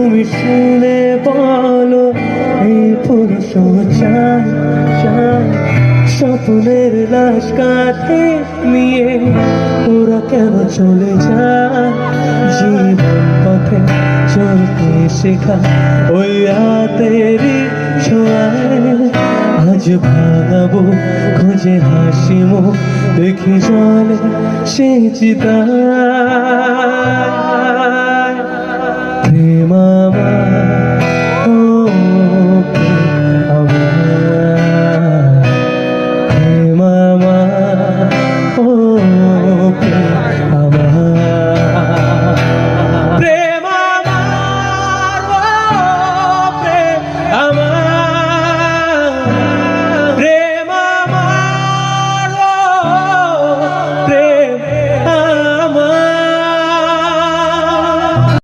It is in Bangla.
তুমি শুনে বলো এই পুরুষ চাই চাই স্বপ্নের লাশ কাঁধে নিয়ে ওরা কেন চলে যায় জীবন পথে চলতে শেখা ওই হাতেরই ছোঁয়ায় আজ ভাঙাবো খুঁজে হাসি মুখ দেখি জলে সে চিতা